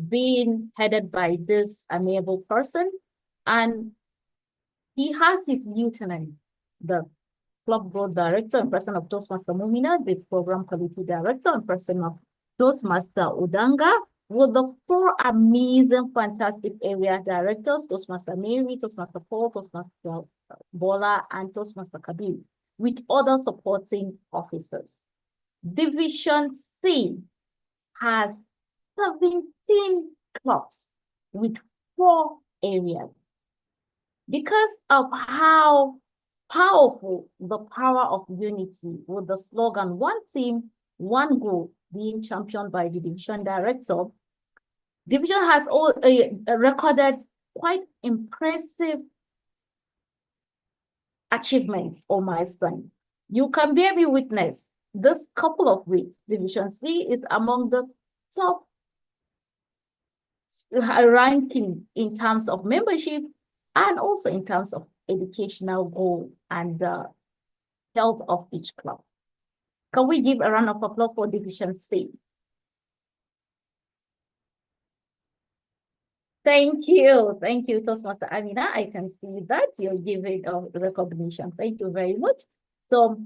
being headed by this amiable person. And he has his lieutenant, the club board director and person of Toastmaster Mumina, the program quality director and person of Toastmaster Udanga, with the 4 amazing, fantastic area directors, Toastmaster Mary, Toastmaster Paul, Toastmaster Bola, and Toastmaster Kabir, with other supporting officers. Division C has 17 clubs with 4 areas. Because of how powerful the power of unity with the slogan, one team, one goal, being championed by the division director, division has recorded quite impressive achievements or milestones. You can bear me witness, this couple of weeks, Division C is among the top ranking in terms of membership and also in terms of educational goal and the health of each club. Can we give a round of applause for Division C? Thank you, Toastmaster Amina. I can see that you're giving a recognition. Thank you very much. So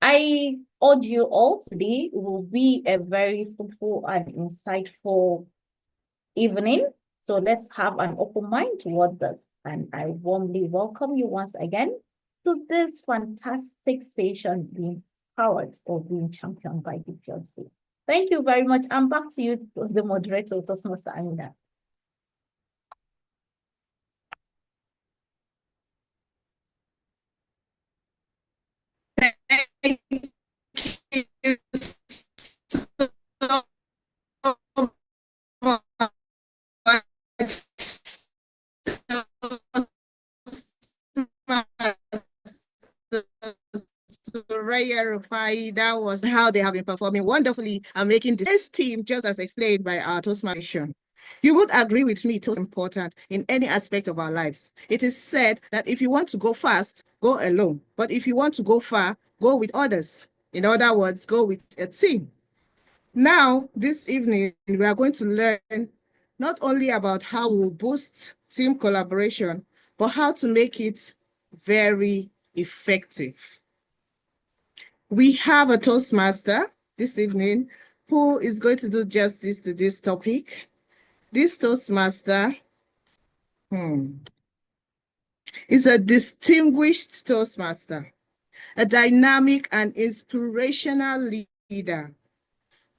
I urge you all today will be a very fruitful and insightful evening. So let's have an open mind toward this. And I warmly welcome you once again to this fantastic session being powered or being championed by the PLC. Thank you very much. And back to you, the moderator, Toastmaster Amina. Thank you so Rufai, that was how they have been performing wonderfully and making this team, just as explained by our Toastmaster. You would agree with me, it's important in any aspect of our lives. It is said that if you want to go fast, go alone. But if you want to go far, go with others. In other words, go with a team. Now, this evening, we are going to learn not only about how we'll boost team collaboration, but how to make it very effective. We have a Toastmaster this evening who is going to do justice to this topic. This Toastmaster is a distinguished Toastmaster, a dynamic and inspirational leader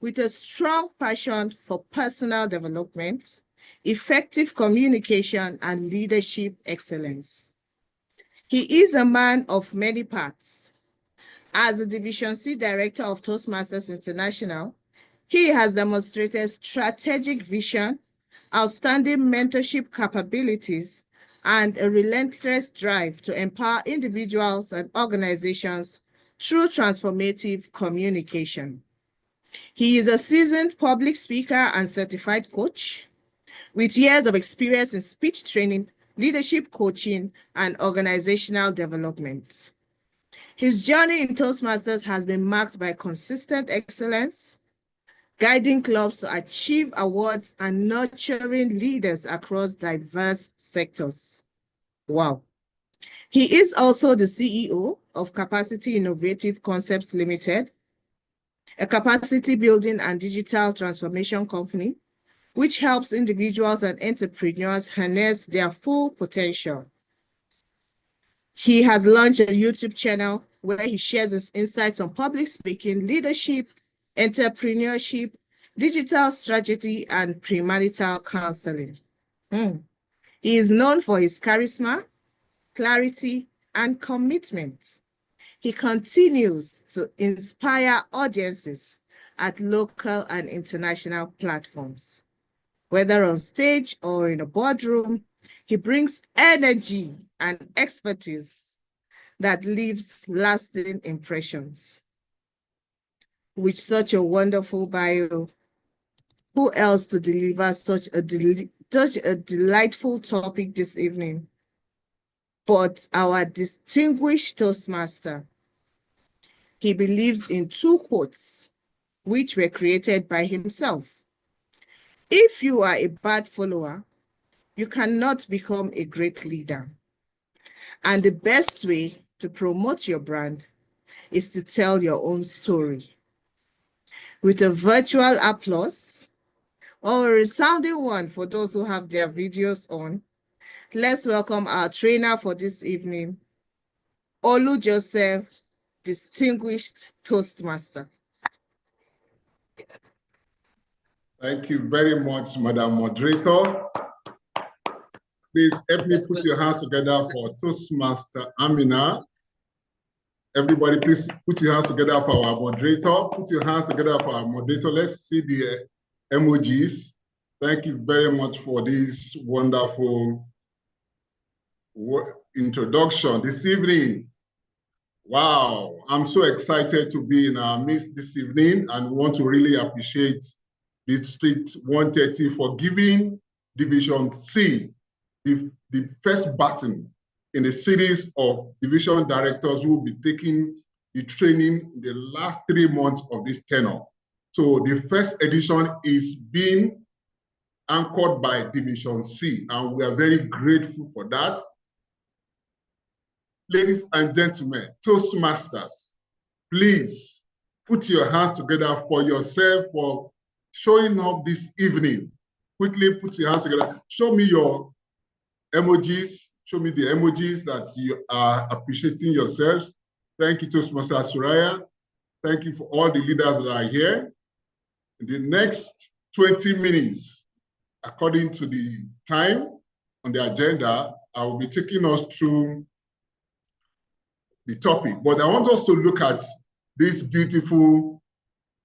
with a strong passion for personal development, effective communication, and leadership excellence. He is a man of many parts. As the Division C Director of Toastmasters International, he has demonstrated strategic vision, outstanding mentorship capabilities, and a relentless drive to empower individuals and organizations through transformative communication. He is a seasoned public speaker and certified coach with years of experience in speech training, leadership coaching, and organizational development. His journey in Toastmasters has been marked by consistent excellence, guiding clubs to achieve awards and nurturing leaders across diverse sectors. Wow. He is also the CEO of Capacity Innovative Concepts Limited, a capacity building and digital transformation company, which helps individuals and entrepreneurs harness their full potential. He has launched a YouTube channel where he shares his insights on public speaking, leadership, entrepreneurship, digital strategy, and premarital counseling. He is known for his charisma, clarity, and commitment. He continues to inspire audiences at local and international platforms. Whether on stage or in a boardroom, he brings energy and expertise that leaves lasting impressions. With such a wonderful bio, who else to deliver such a delightful topic this evening but our distinguished Toastmaster? He believes in 2 quotes, which were created by himself. If you are a bad follower, you cannot become a great leader. And the best way to promote your brand is to tell your own story. With a virtual applause or a resounding one for those who have their videos on, let's welcome our trainer for this evening, Olu Joseph, distinguished Toastmaster. Thank you very much, Madam Moderator. Please help me put your hands together for Toastmaster Amina. Everybody, please put your hands together for our moderator. Put your hands together for our moderator. Let's see the emojis. Thank you very much for this wonderful introduction this evening. Wow, I'm so excited to be in our midst this evening and want to really appreciate District 130 for giving Division C the first baton in the series of division directors who will be taking the training in the last 3 months of this tenure. So the first edition is being anchored by Division C, and we are very grateful for that. Ladies and gentlemen, Toastmasters, please put your hands together for yourself for showing up this evening. Quickly put your hands together. Show me your emojis. Show me the emojis that you are appreciating yourselves. Thank you, Toastmaster Suraya. Thank you for all the leaders that are here. In the next 20 minutes, according to the time on the agenda, I will be taking us through the topic. But I want us to look at these beautiful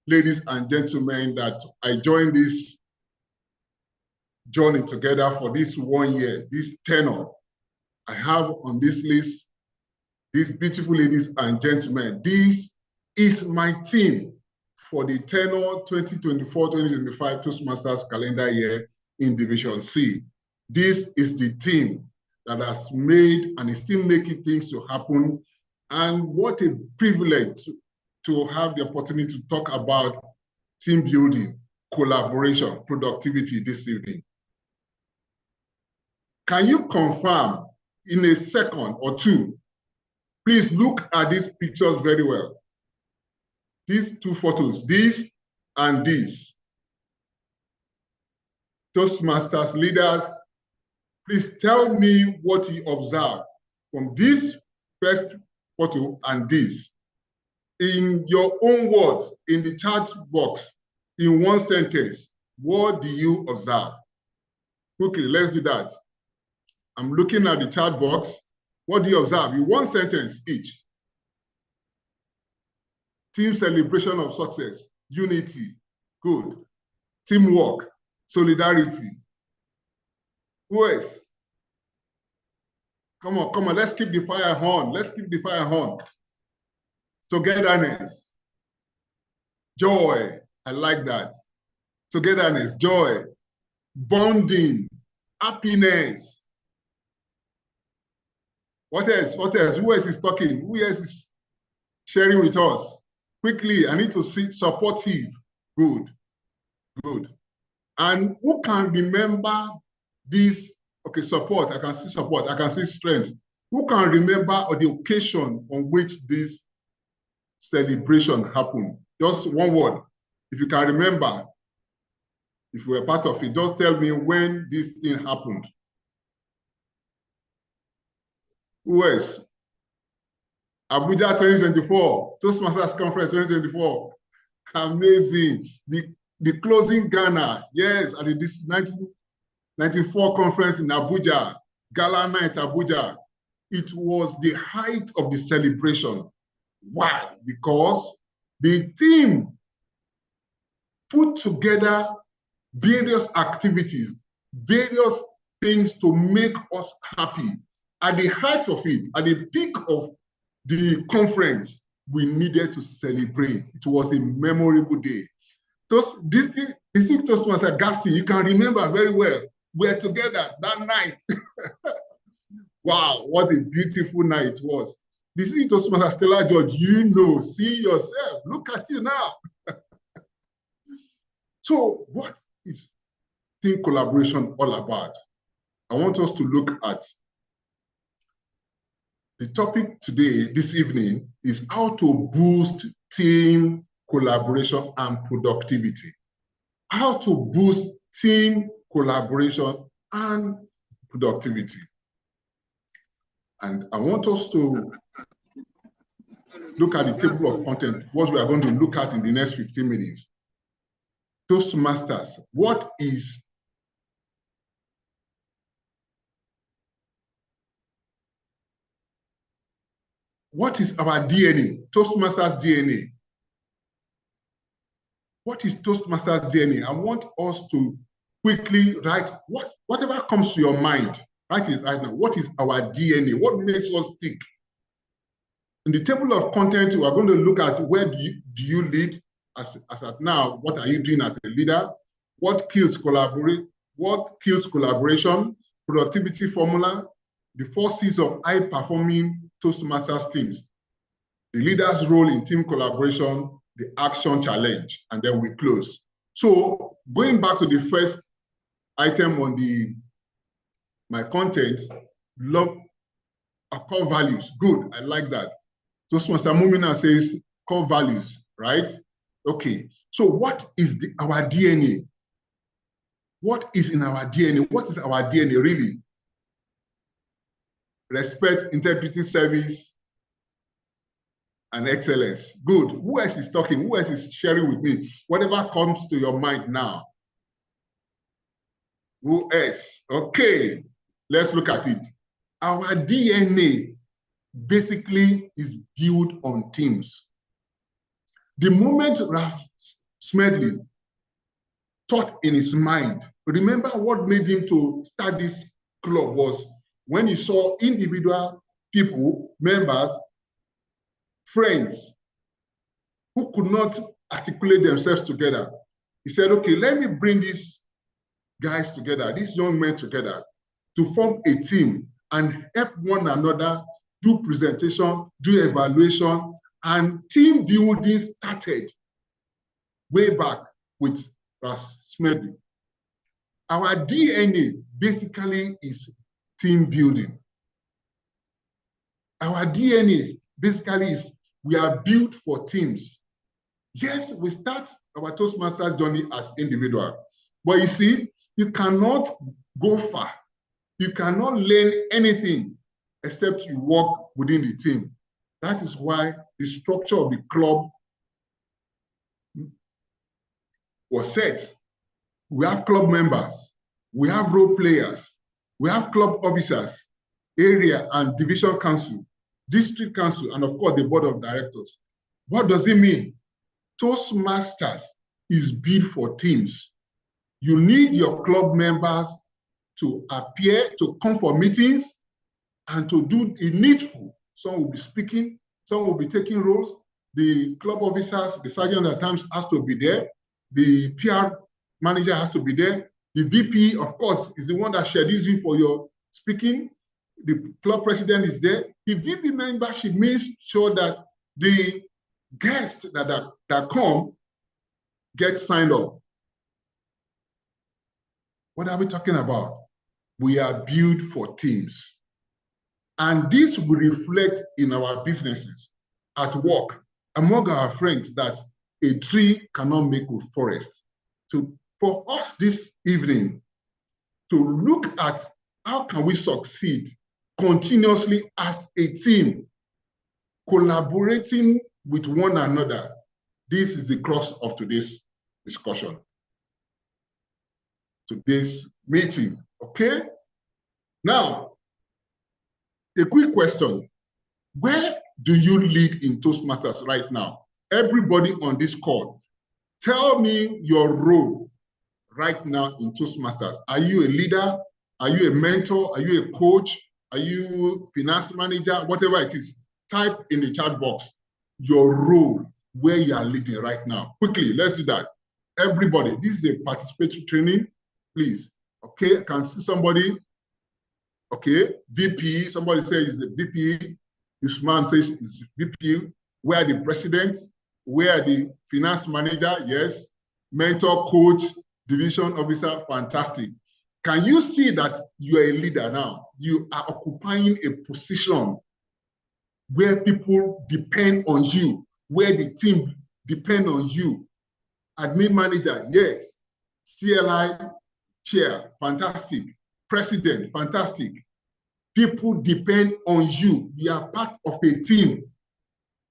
ladies and gentlemen that I joined this journey together for this 1 year, this tenure. I have on this list these beautiful ladies and gentlemen. This is my team for the tenure 2024-2025 Toastmasters calendar year in Division C. This is the team that has made and is still making things to happen. And what a privilege to have the opportunity to talk about team building, collaboration, productivity this evening. Can you confirm in a second or two? Please look at these pictures very well. These two photos, this and this. Toastmasters leaders, please tell me what you observe from this first photo and this. In your own words, in the chat box, in one sentence, what do you observe? Quickly, let's do that. I'm looking at the chat box. What do you observe? In one sentence each. Team celebration of success, unity, good. Teamwork, solidarity. Who else? Come on, let's keep the fire on. Let's keep the fire on. Togetherness, joy, I like that. Togetherness, joy, bonding, happiness. What else? What else? Who else is talking? Who else is sharing with us? Quickly, I need to see supportive. Good, good. And who can remember this? Okay, support. I can see support. I can see strength. Who can remember the occasion on which this celebration happened? Just one word. If you can remember, if you were part of it, just tell me when this thing happened. Who else? Abuja 2024, Toastmasters Conference 2024. Amazing. The closing Ghana, yes, at the 1994 conference in Abuja, Gala Night Abuja. It was the height of the celebration. Why? Because the team put together various activities, various things to make us happy. At the height of it, at the peak of the conference, we needed to celebrate. It was a memorable day. This Toastmaster Gasti, you can remember very well. We were together that night. Wow, what a beautiful night it was. This is Toastmaster Stella George, you know, see yourself. Look at you now. So what is team collaboration all about? I want us to look at the topic today, this evening, is how to boost team collaboration and productivity. How to boost team collaboration and productivity. And I want us to look at the table of content, what we are going to look at in the next 15 minutes. Toastmasters, what is our DNA? Toastmasters DNA. What is Toastmasters DNA? I want us to quickly write whatever comes to your mind. Write it right now. What is our DNA? What makes us tick? In the table of content, we are going to look at where do you lead as at now. What are you doing as a leader? What kills collaboration? Productivity formula, the 4 C's of high-performing Toastmasters teams, the leader's role in team collaboration, the action challenge, and then we close. So going back to the first item on my content, love our core values. Good, I like that. Toastmaster Mumina says core values, right? Okay, so what is our DNA? What is in our DNA? What is our DNA really? Respect, integrity, service, and excellence. Good. Who else is talking? Who else is sharing with me? Whatever comes to your mind now. Who else? Okay, let's look at it. Our DNA basically is built on teams. The moment Ralph Smedley thought in his mind, remember what made him to start this club was when he saw individual people, members, friends who could not articulate themselves together. He said, okay, let me bring these guys together, these young men together to form a team and help one another do presentation, do evaluation, and team building started way back with Ralph Smedley. Our DNA basically is team building. Our DNA basically is we are built for teams. Yes, we start our Toastmasters journey as individual, but you see, you cannot go far. You cannot learn anything except you work within the team. That is why the structure of the club was set. We have club members, we have role players, we have club officers, area and division council, district council, and of course the board of directors. What does it mean? Toastmasters is built for teams. You need your club members to appear, to come for meetings, and to do the needful. Some will be speaking, some will be taking roles. The club officers, the sergeant at times has to be there. The PR manager has to be there. The VP, of course, is the one that schedules you for your speaking. The club president is there. The VP membership makes sure that the guests that come get signed up. What are we talking about? We are built for teams. And this will reflect in our businesses, at work, among our friends, that a tree cannot make a forest. So for us this evening, to look at how can we succeed continuously as a team, collaborating with one another. This is the crux of today's discussion, today's meeting, okay? Now, a quick question. Where do you lead in Toastmasters right now? Everybody on this call, tell me your role right now in Toastmasters. Are you a leader? Are you a mentor? Are you a coach? Are you finance manager? Whatever it is, type in the chat box your role, where you are leading right now. Quickly, let's do that. Everybody, this is a participatory training, please. Okay, I can see somebody. Okay, VP, somebody says it's a VP. Usman says it's VP. Where are the presidents? Where are the finance manager? Yes. Mentor, coach, division officer, fantastic. Can you see that you are a leader now? You are occupying a position where people depend on you, where the team depend on you. Admin manager, yes. CLI chair, fantastic. President, fantastic. People depend on you. You are part of a team.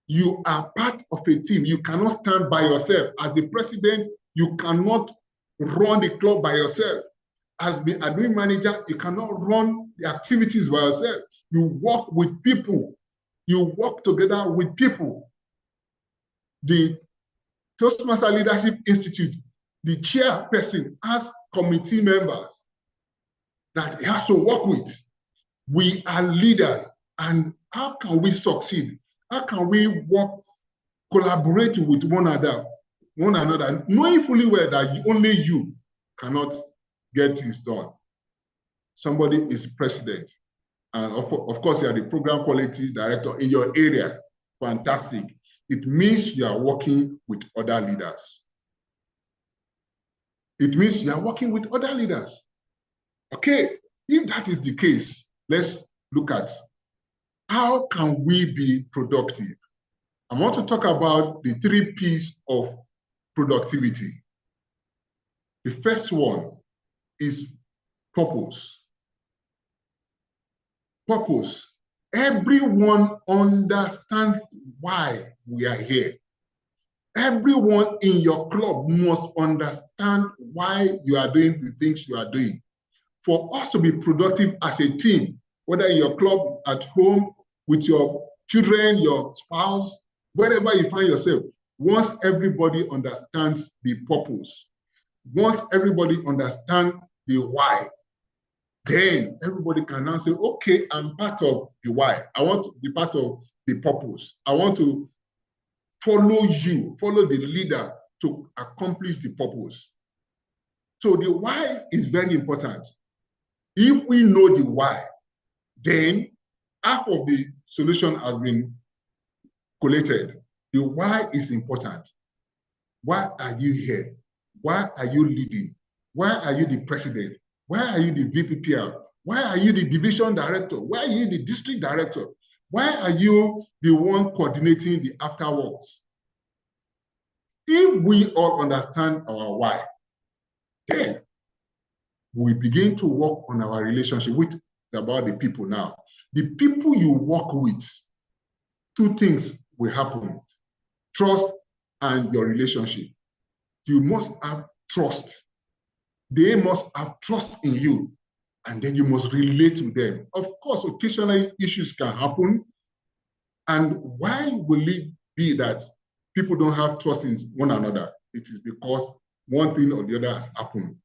You are part of a team. You cannot stand by yourself. As the president, you cannot run the club by yourself. As the admin manager, you cannot run the activities by yourself. You work with people. You work together with people. The Toastmaster Leadership Institute, the chairperson has committee members that he has to work with. We are leaders, and how can we succeed? How can we work, collaborate with one another, knowing fully well that only you cannot get things done? Somebody is president, and of course you are the program quality director in your area. Fantastic. It means you are working with other leaders. It means you are working with other leaders. Okay, if that is the case, let's look at how can we be productive. I want to talk about the 3 P's of productivity. The first one is purpose. Purpose. Everyone understands why we are here. Everyone in your club must understand why you are doing the things you are doing. For us to be productive as a team, whether in your club, at home, with your children, your spouse, wherever you find yourself, once everybody understands the purpose, once everybody understands the why, then everybody can now say, okay, I'm part of the why. I want to be part of the purpose. I want to follow you, follow the leader to accomplish the purpose. So the why is very important. If we know the why, then half of the solution has been collated. The why is important. Why are you here? Why are you leading? Why are you the president? Why are you the VPPR? Why are you the division director? Why are you the district director? Why are you the one coordinating the afterworks? If we all understand our why, then we begin to work on our relationship with about the people now. The people you work with, 2 things will happen: trust and your relationship. You must have trust. They must have trust in you, and then you must relate to them. Of course, occasionally issues can happen. And why will it be that people don't have trust in one another? It is because one thing or the other has happened.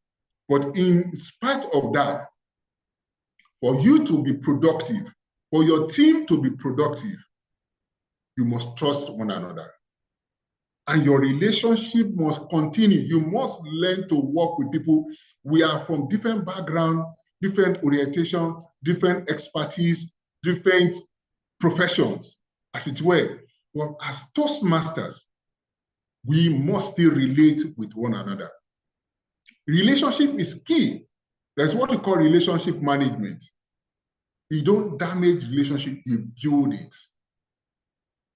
But in spite of that, for you to be productive, for your team to be productive, you must trust one another. And your relationship must continue. You must learn to work with people. We are from different backgrounds, different orientation, different expertise, different professions, as it were. But as Toastmasters, we must still relate with one another. Relationship is key. That's what we call relationship management. You don't damage relationship, you build it.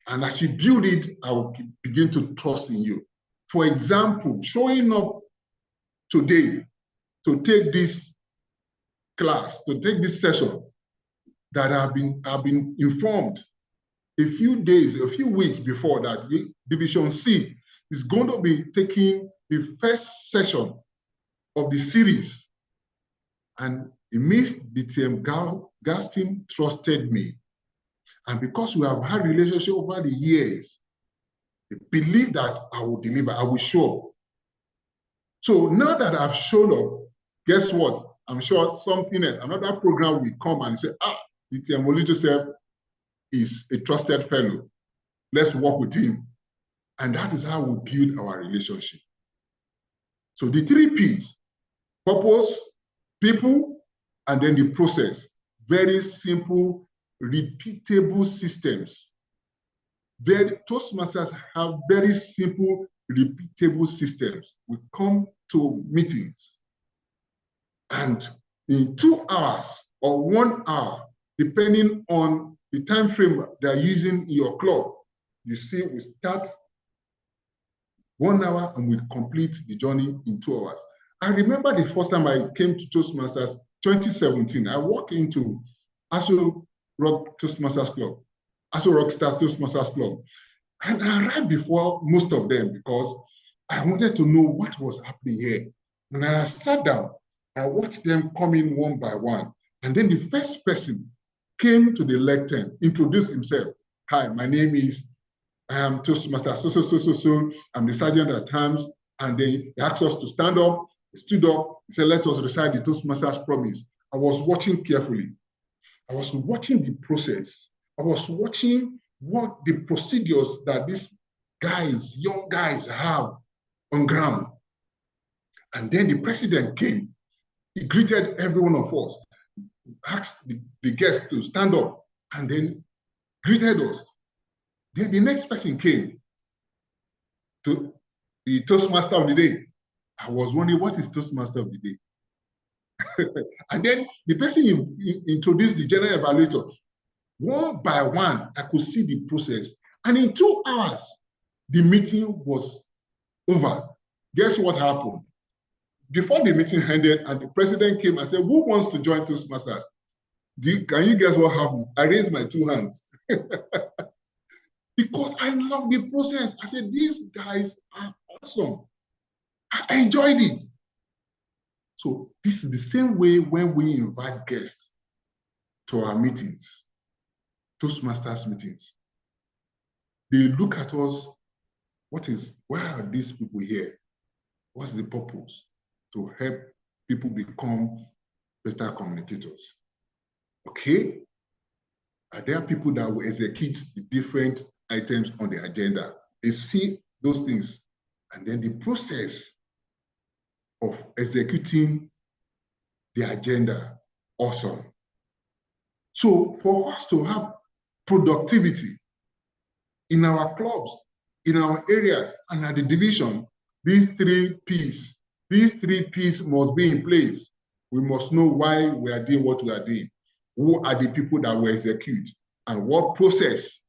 And as you build it, I will begin to trust in you. For example, showing up today to take this class, to take this session that I've been informed a few days, a few weeks before that Division C is going to be taking the first session of the series. And it means the team Gaston trusted me. And because we have had relationship over the years, they believe that I will deliver, I will show up. So now that I've shown up, guess what? I'm sure something else, another program will come and say, the TMO Joseph is a trusted fellow. Let's work with him. And that is how we build our relationship. So the 3 P's, purpose, people, and then the process. Very simple, repeatable systems. Toastmasters have very simple, repeatable systems. We come to meetings. And in 2 hours or 1 hour, depending on the time frame they're using in your club, you see, we start 1 hour and we complete the journey in 2 hours. I remember the first time I came to Toastmasters, 2017. I walked into AFTERWORK Toastmasters Club, AFTERWORK Stars Toastmasters Club. And I arrived before most of them because I wanted to know what was happening here. And I sat down, I watched them come in one by one. And then the first person came to the lectern, introduced himself. Hi, my name is Toastmaster, so. I'm the sergeant at arms. And then he asked us to stand up. He stood up. He said, let us recite the Toastmasters promise. I was watching carefully. I was watching the process. I was watching what the procedures that these guys, young guys, have on ground. And then the president came. He greeted every one of us, asked the guests to stand up, and then greeted us. Then the next person came to the Toastmaster of the day. I was wondering, what is Toastmaster of the day? And then the person introduced the general evaluator. One by one, I could see the process. And in 2 hours, the meeting was over. Guess what happened? Before the meeting ended and the president came and said, who wants to join Toastmasters? Can you guess what happened? I raised my 2 hands. Because I love the process. I said, these guys are awesome. I enjoyed it. So this is the same way when we invite guests to our meetings, Toastmasters meetings. They look at us, why are these people here? What's the purpose? To help people become better communicators. Okay? Are there people that will execute the different items on the agenda? They see those things, and then the process of executing the agenda, awesome. So for us to have productivity in our clubs, in our areas, and at the division, these 3 P's must be in place. We must know why we are doing what we are doing. Who are the people that will execute? And what process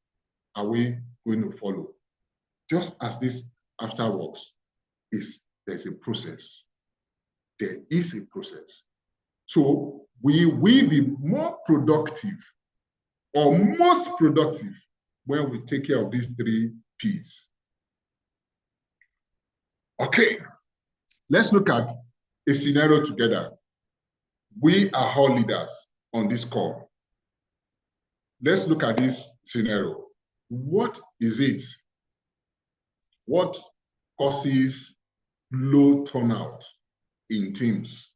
are we going to follow? Just as this AFTERWORKS there's a process. There is a process. So we will be more productive or most productive when we take care of these 3 P's. Okay, let's look at a scenario together. We are all leaders on this call. Let's look at this scenario. What is it? What causes low turnout in teams?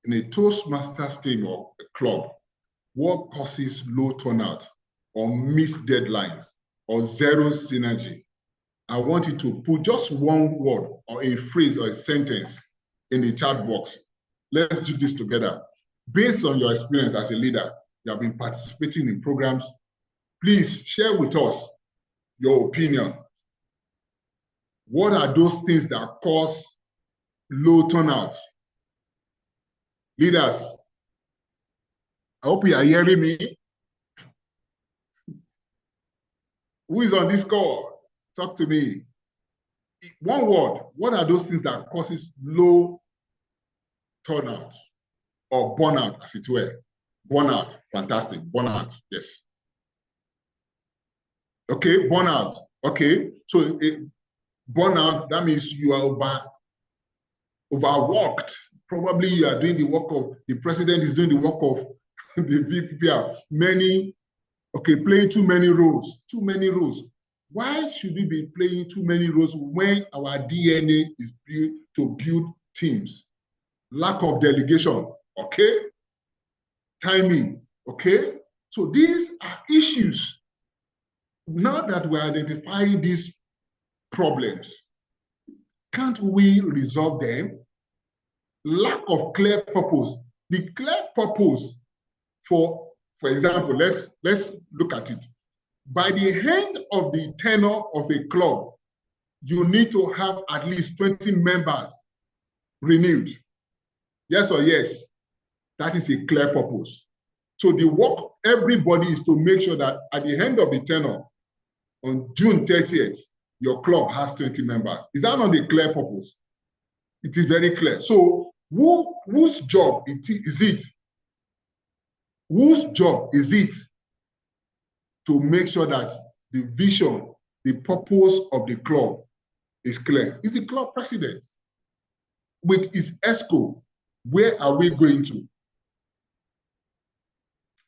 In a Toastmasters team or a club, what causes low turnout or missed deadlines or zero synergy? I want you to put just one word or a phrase or a sentence in the chat box. Let's do this together. Based on your experience as a leader, you have been participating in programs, please share with us your opinion. What are those things that cause low turnout? Leaders, I hope you are hearing me. Who is on this call? Talk to me. One word, what are those things that causes low turnout or burnout, as it were? Burnout, fantastic. Burnout, yes. Okay, burnout. Okay, so burnout, that means you are overworked. Probably you are doing the work of, the president is doing the work of the VPPR. Playing too many roles, too many roles. Why should we be playing too many roles when our DNA is built to build teams? Lack of delegation, okay? Timing, okay? So these are issues. Now that we're identifying these problems, can't we resolve them? Lack of clear purpose. The clear purpose for example, let's look at it. By the end of the tenure of a club, you need to have at least 20 members renewed. Yes or yes? That is a clear purpose. So the work of everybody is to make sure that at the end of the tenure, on June 30th, your club has 20 members. Is that not a clear purpose? It is very clear. So whose job is it? Whose job is it to make sure that the vision, the purpose of the club is clear? It's the club president. With his ESCO, where are we going to?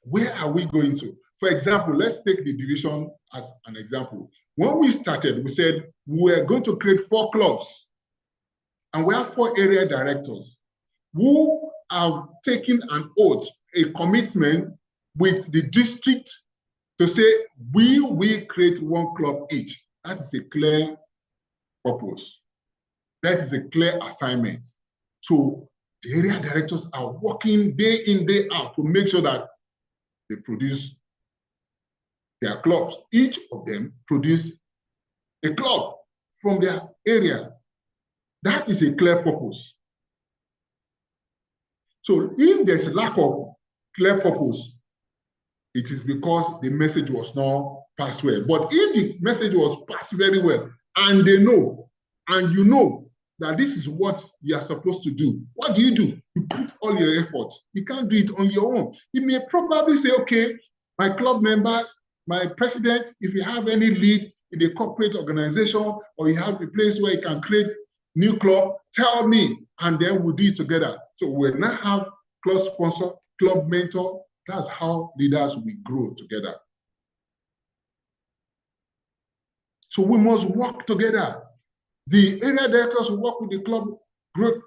Where are we going to? For example, let's take the division as an example. When we started, we said we're going to create 4 clubs, and we have 4 area directors who have taken an oath, a commitment with the district to say, we will create 1 club each. That is a clear purpose. That is a clear assignment. So the area directors are working day in, day out to make sure that they produce their clubs. Each of them produce a club from their area. That is a clear purpose. So if there's lack of clear purpose, it is because the message was not passed well. But if the message was passed very well, and they know, and you know that this is what you are supposed to do, what do? You put all your effort. You can't do it on your own. You may probably say, okay, my club members, my president, if you have any lead in a corporate organization, or you have a place where you can create new club, tell me, and then we'll do it together. So we'll now have club sponsor, club mentor. That's how leaders will grow together. So we must work together. The area directors will work with the club group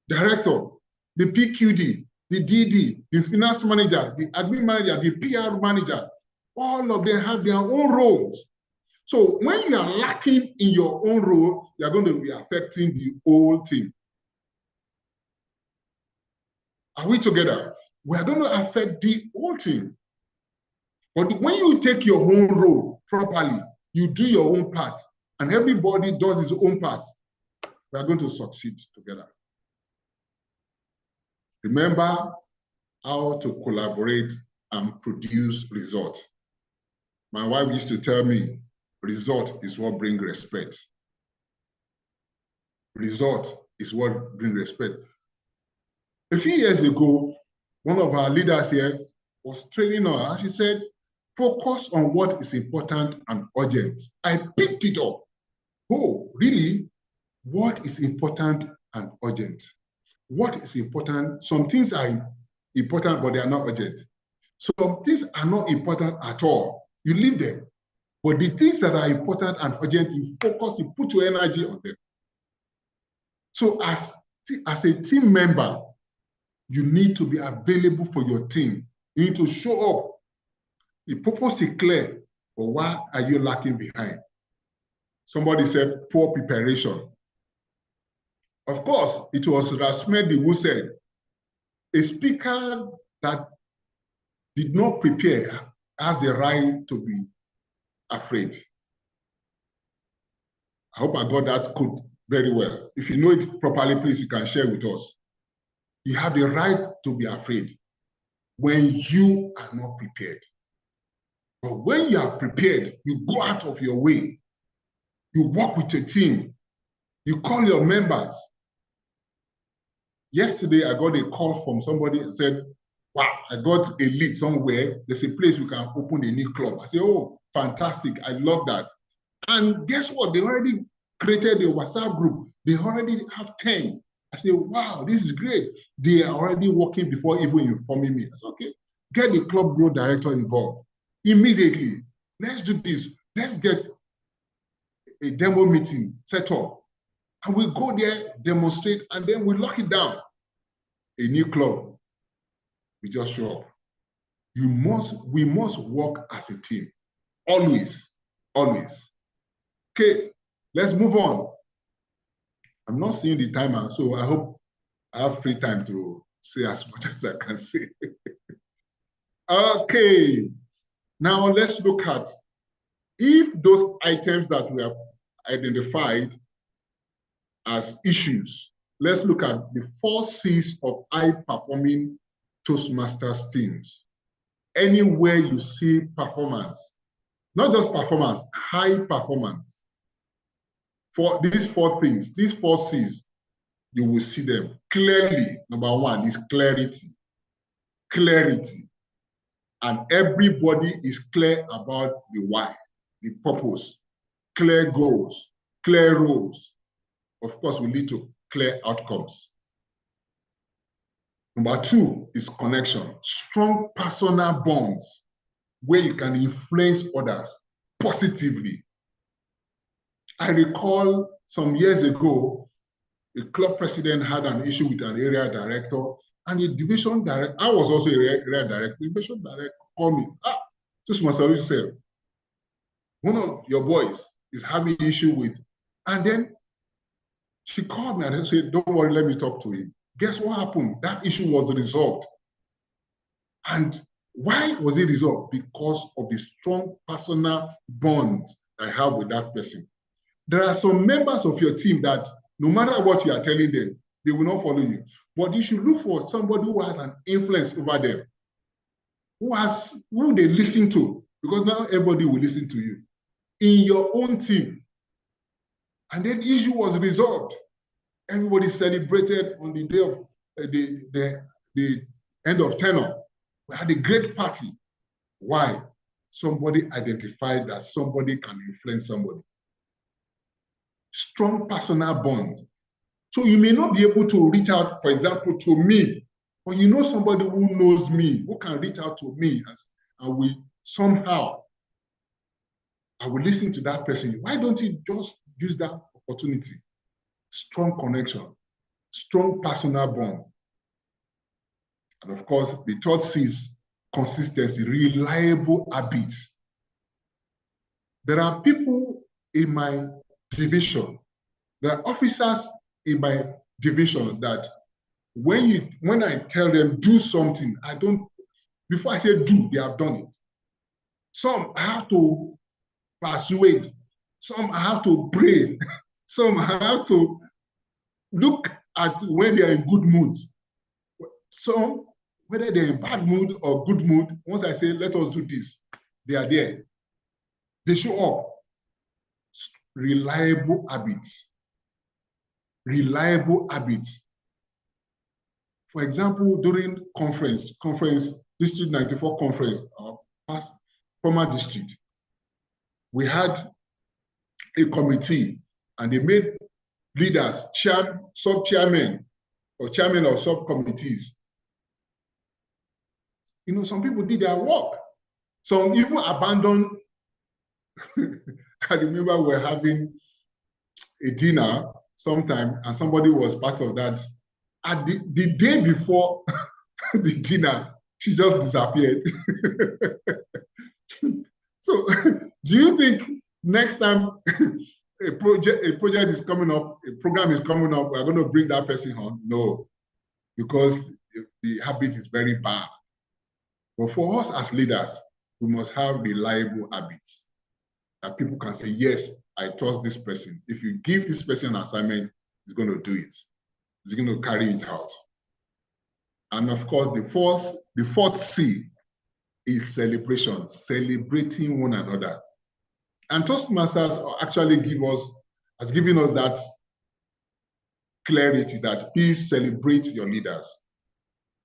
director, the PQD, the DD, the finance manager, the admin manager, the PR manager. All of them have their own roles. So when you are lacking in your own role, you are going to be affecting the whole team. Are we together? We are going to affect the whole team. But when you take your own role properly, you do your own part, and everybody does his own part, we are going to succeed together. Remember how to collaborate and produce results. My wife used to tell me, result is what brings respect. Result is what brings respect. A few years ago, one of our leaders here was training her. She said, focus on what is important and urgent. I picked it up. Oh, really? What is important and urgent? What is important? Some things are important, but they are not urgent. Some things are not important at all. You leave them. But the things that are important and urgent, you focus, you put your energy on them. So as a team member, you need to be available for your team. You need to show up. The purpose is clear, but why are you lacking behind? Somebody said poor preparation. Of course, it was Rasmedi who said, a speaker that did not prepare has the right to be afraid. I hope I got that quote very well. If you know it properly, please, you can share with us. You have the right to be afraid when you are not prepared. But when you are prepared, you go out of your way. You work with a team. You call your members. Yesterday, I got a call from somebody and said, wow, I got a lead somewhere. There's a place we can open a new club. I said, oh, fantastic. I love that. And guess what? They already created a WhatsApp group. They already have 10. I said, wow, this is great. They are already working before even informing me. I said, okay, get the club growth director involved. Immediately, let's do this. Let's get a demo meeting set up. And we go there, demonstrate, and then we lock it down. A new club. We just show up. We must work as a team. Always, always. Okay, let's move on. I'm not seeing the timer, so I hope I have free time to say as much as I can say. Okay, now let's look at if those items that we have identified as issues, let's look at the 4 C's of high-performing Toastmasters teams. Anywhere you see performance, not just performance, high performance, for these 4 things, these 4 C's, you will see them clearly. Number 1 is clarity. Clarity. And everybody is clear about the why, the purpose, clear goals, clear roles. Of course, will lead to clear outcomes. Number 2 is connection. Strong personal bonds where you can influence others positively. I recall some years ago, a club president had an issue with an area director, and the division director, I was also a area director, the division director called me, just must always say, one of your boys is having issue with, and then she called me and said, don't worry, let me talk to him. Guess what happened? That issue was resolved. And why was it resolved? Because of the strong personal bond I have with that person. There are some members of your team that no matter what you are telling them, they will not follow you. But you should look for somebody who has an influence over them, who they listen to, because not everybody will listen to you, in your own team. And then the issue was resolved. Everybody celebrated on the day of the end of tenure. We had a great party. Why? Somebody identified that somebody can influence somebody. Strong personal bond. So you may not be able to reach out, for example, to me, but you know somebody who knows me, who can reach out to me, and we somehow, I will listen to that person. Why don't you just use that opportunity? Strong connection, strong personal bond. And of course, the 3rd C is consistency, reliable habits. There are people in my division, there are officers in my division that when I tell them do something, before I say do, they have done it. Some I have to persuade, some I have to pray, some I have to look at when they are in good mood. Some, whether they're in bad mood or good mood, once I say, let us do this, they are there. They show up. Reliable habits. Reliable habits. For example, during District 94 conference, our former district, we had a committee and they made leaders, sub-chairmen, or chairmen of subcommittees. You know, some people did their work. Some even abandoned. I remember we were having a dinner sometime and somebody was part of that. At the day before the dinner, she just disappeared. So do you think next time a project is coming up, a program is coming up, we're going to bring that person on? No, because the habit is very bad. But for us as leaders, we must have reliable habits that people can say, yes, I trust this person. If you give this person an assignment, he's going to do it. He's going to carry it out. And of course, the 4th C is celebration, celebrating one another. And Toastmasters actually has given us that clarity that please celebrate your leaders,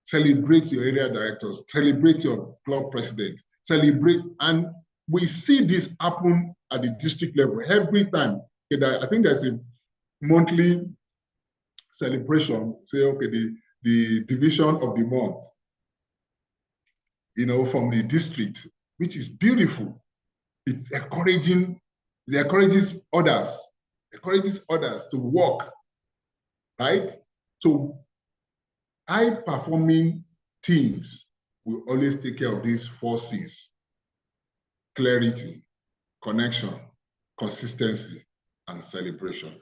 celebrate your area directors, celebrate your club president, celebrate. And we see this happen at the district level every time. Okay, I think there's a monthly celebration, say, okay, the division of the month, you know, from the district, which is beautiful. It encourages others to work, right? So high-performing teams will always take care of these 4 C's: clarity, connection, consistency, and celebration.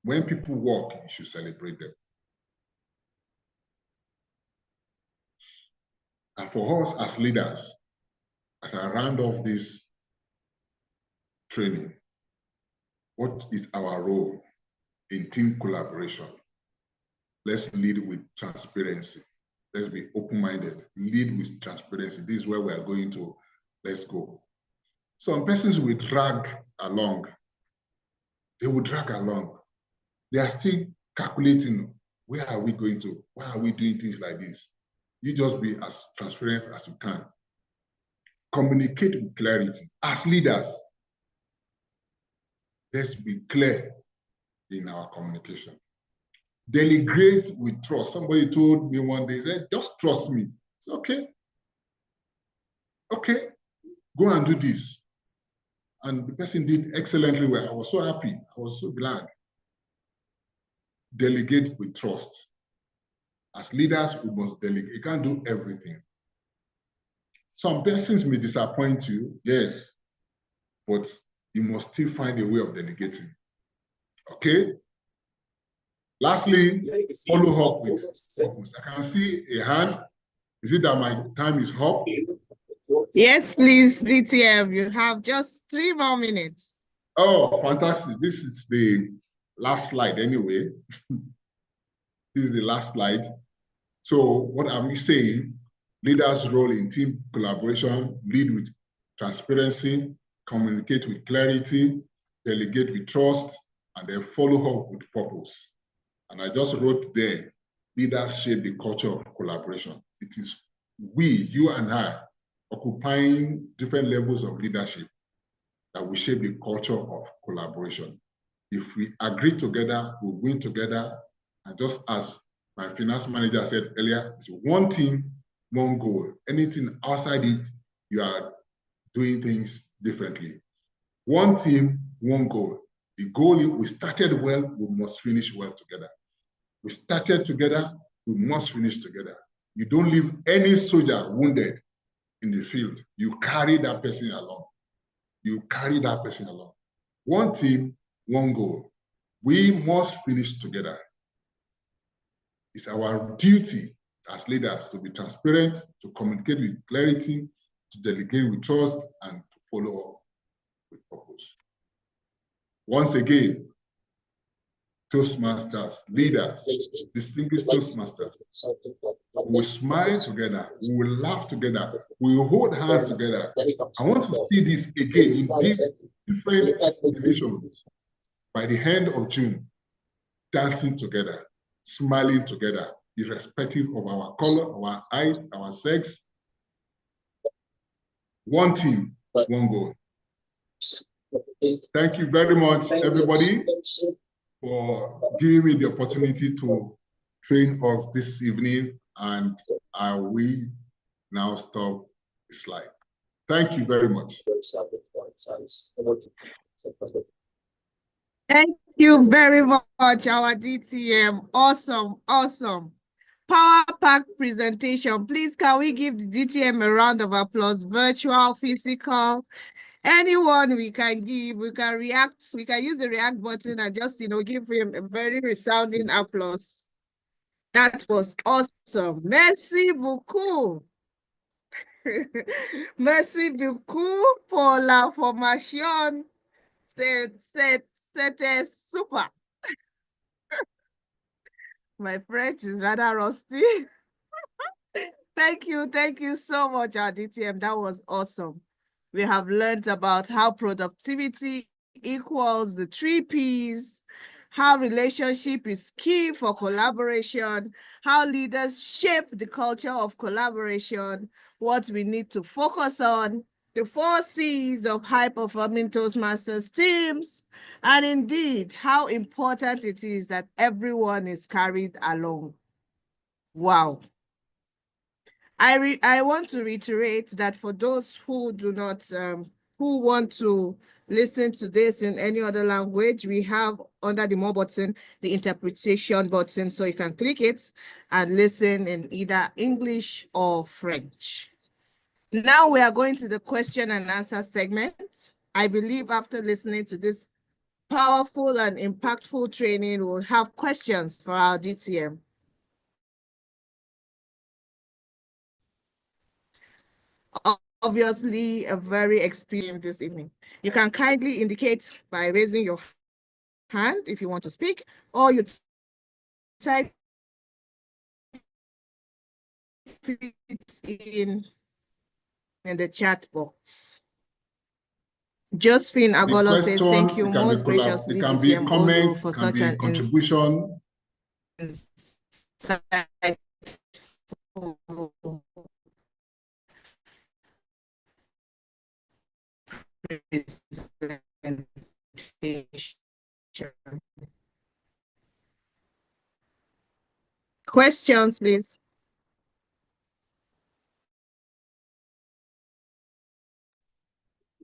When people work, you should celebrate them. And for us as leaders, as I round off this training, what is our role in team collaboration? let's lead with transparency. Let's be open-minded. Lead with transparency. This is where we are going to. Let's go. Some persons will drag along. They will drag along. They are still calculating, where are we going to? Why are we doing things like this? You just be as transparent as you can. Communicate with clarity. As leaders, let's be clear in our communication. Delegate with trust. Somebody told me one day, said, just trust me. It's okay. Okay, go and do this. And the person did excellently well. I was so happy. I was so glad. Delegate with trust. As leaders, we must delegate. You can't do everything. Some persons may disappoint you, yes, but you must still find a way of delegating. Okay? Lastly, follow up with purpose. I can see a hand. Is it that my time is up? Yes, please, DTM. You have just 3 more minutes. Oh, fantastic. This is the last slide anyway. This is the last slide. So what I'm saying, leaders' role in team collaboration: lead with transparency, communicate with clarity, delegate with trust, and then follow up with purpose. And I just wrote there, leaders shape the culture of collaboration. It is we, you and I, occupying different levels of leadership that will shape the culture of collaboration. If we agree together, we win together. And just as my finance manager said earlier, it's one team, one goal. Anything outside it, you are doing things differently. One team, one goal. The goal is we started well, we must finish well together. We started together, we must finish together. You don't leave any soldier wounded in the field. You carry that person along. You carry that person along. One team, one goal. We must finish together. It's our duty as leaders to be transparent, to communicate with clarity, to delegate with trust, and to follow up with purpose. Once again, Toastmasters, leaders, distinguished Toastmasters, we will smile together, we will laugh together, we will hold hands together. I want to see this again in different divisions by the end of June, dancing together, smiling together, irrespective of our color, our height, our sex. One team, one goal. Thank you very much, everybody, for giving me the opportunity to train us this evening, and I will now stop the slide. Thank you very much. Thank you very much, our DTM. Awesome, awesome. Power-packed presentation. Please, can we give the DTM a round of applause? Virtual, physical, anyone we can give, we can react, we can use the react button and just, give him a very resounding applause. That was awesome. Merci beaucoup. Merci beaucoup pour la formation. C'était super. My French is rather rusty. Thank you so much, our DTM. That was awesome. We have learned about how productivity equals the 3 Ps, how relationship is key for collaboration, how leaders shape the culture of collaboration, what we need to focus on, the 4 Cs of high-performing Toastmasters teams, and indeed, how important it is that everyone is carried along. Wow. I want to reiterate that for those who do not, who want to listen to this in any other language, we have under the More button, the interpretation button, so you can click it and listen in either English or French. Now we are going to the question and answer segment. I believe after listening to this powerful and impactful training, we'll have questions for our DTM. Obviously, a very experienced this evening. You can kindly indicate by raising your hand if you want to speak, or you type it in the chat box. Josephine Agolo says, thank you most graciously, it can be DTM comment, for it can such be an contribution. Questions, please.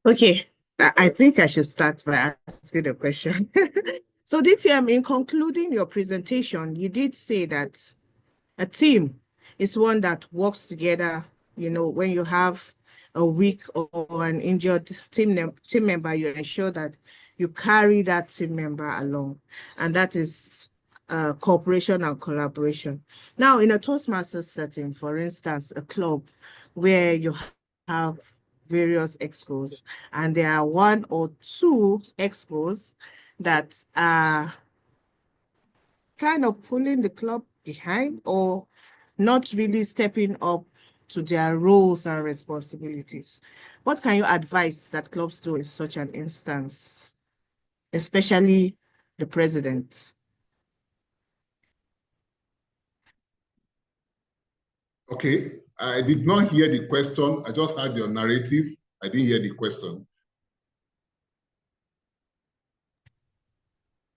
Okay, I think I should start by asking the question. So DTM, in concluding your presentation, you did say that a team is one that works together. You know, when you have a weak or an injured team member, you ensure that you carry that team member along. And that is cooperation and collaboration. Now, in a Toastmasters setting, for instance, a club where you have various excos, and there are one or two excos that are kind of pulling the club behind or not really stepping up to their roles and responsibilities. What can you advise that clubs do in such an instance, especially the president? Okay, I did not hear the question. I just heard your narrative. I didn't hear the question.